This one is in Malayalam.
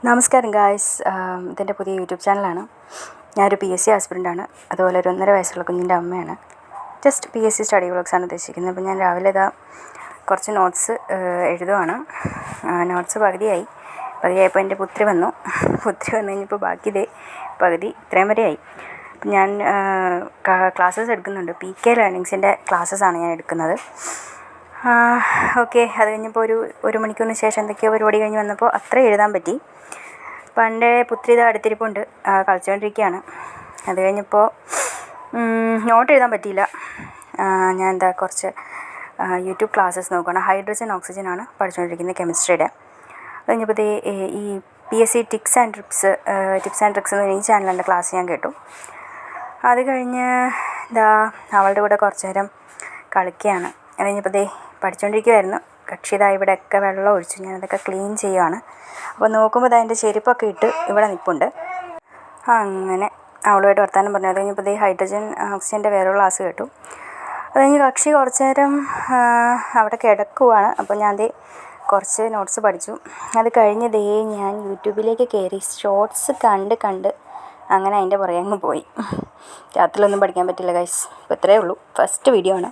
നമസ്കാരം ഗായ്സ്, ഇതെൻ്റെ പുതിയ യൂട്യൂബ് ചാനലാണ്. ഞാനൊരു PSC ആസ്പിരൻ്റാണ്. അതുപോലെ ഒരു 1.5 വയസ്സുള്ള കുഞ്ഞിൻ്റെ അമ്മയാണ്. ജസ്റ്റ് PSC സ്റ്റഡി വ്ളോഗ്സാണ് ഉദ്ദേശിക്കുന്നത്. അപ്പോൾ ഞാൻ രാവിലെ കുറച്ച് നോട്ട്സ് എഴുതുവാണ്. നോട്ട്സ് പകുതിയായപ്പോൾ എൻ്റെ പുത്രി വന്നു കഴിഞ്ഞപ്പോൾ ബാക്കി പകുതി ഇത്രയും വരെ ആയി. അപ്പം ഞാൻ ക്ലാസ്സസ് എടുക്കുന്നുണ്ട്. PK ലേണിങ്സിൻ്റെ ക്ലാസ്സസാണ് ഞാൻ എടുക്കുന്നത്. ഓക്കെ, അത് കഴിഞ്ഞപ്പോൾ ഒരു മണിക്കൂറിന് ശേഷം എന്തൊക്കെയോ പരിപാടി കഴിഞ്ഞ് വന്നപ്പോൾ അത്ര എഴുതാൻ പറ്റി. അപ്പോൾ എൻ്റെ പുത്രി അടുത്തിരിപ്പുണ്ട്, കളിച്ചുകൊണ്ടിരിക്കുകയാണ്. അത് കഴിഞ്ഞപ്പോൾ നോട്ട് എഴുതാൻ പറ്റിയില്ല. ഞാൻ കുറച്ച് യൂട്യൂബ് ക്ലാസ്സസ് നോക്കുകയാണ്. ഹൈഡ്രജൻ ഓക്സിജനാണ് പഠിച്ചുകൊണ്ടിരിക്കുന്നത്, കെമിസ്ട്രിയുടെ. അത് കഴിഞ്ഞപ്പോൾ ഈ PSC ടിപ്സ് ആൻഡ് ട്രിക്സ് എന്ന് ഈ ചാനലിൻ്റെ ക്ലാസ് ഞാൻ കേട്ടു. അത് കഴിഞ്ഞ് അവളുടെ കൂടെ കുറച്ച് നേരം കളിക്കുകയാണ്. അത് കഴിഞ്ഞപ്പോൾ പഠിച്ചുകൊണ്ടിരിക്കുമായിരുന്നു. കക്ഷി ഇവിടെയൊക്കെ വെള്ളം ഒഴിച്ചു. ഞാനതൊക്കെ ക്ലീൻ ചെയ്യുവാണ്. അപ്പോൾ നോക്കുമ്പോൾ എൻ്റെ ചെരുപ്പൊക്കെ ഇട്ട് ഇവിടെ നിൽപ്പുണ്ട്. അങ്ങനെ അവളുമായിട്ട് വർത്താനം പറഞ്ഞു. അത് കഴിഞ്ഞപ്പോൾ ഹൈഡ്രജൻ ഓക്സിജൻ്റെ വേറൊരു ക്ലാസ് കേട്ടു. അത് കഴിഞ്ഞ് കക്ഷി കുറച്ച് നേരം അവിടെ കിടക്കുവാണ്. അപ്പോൾ ഞാൻ കുറച്ച് നോട്ട്സ് പഠിച്ചു. അത് കഴിഞ്ഞ് ഞാൻ യൂട്യൂബിലേക്ക് കയറി ഷോർട്സ് കണ്ട് അങ്ങനെ അതിൻ്റെ പുറകെ അങ്ങ് പോയി. രാത്രിയിലൊന്നും പഠിക്കാൻ പറ്റില്ല ഗൈസ്. അപ്പോൾ ഇത്രയേ ഉള്ളൂ. ഫസ്റ്റ് വീഡിയോ ആണ്.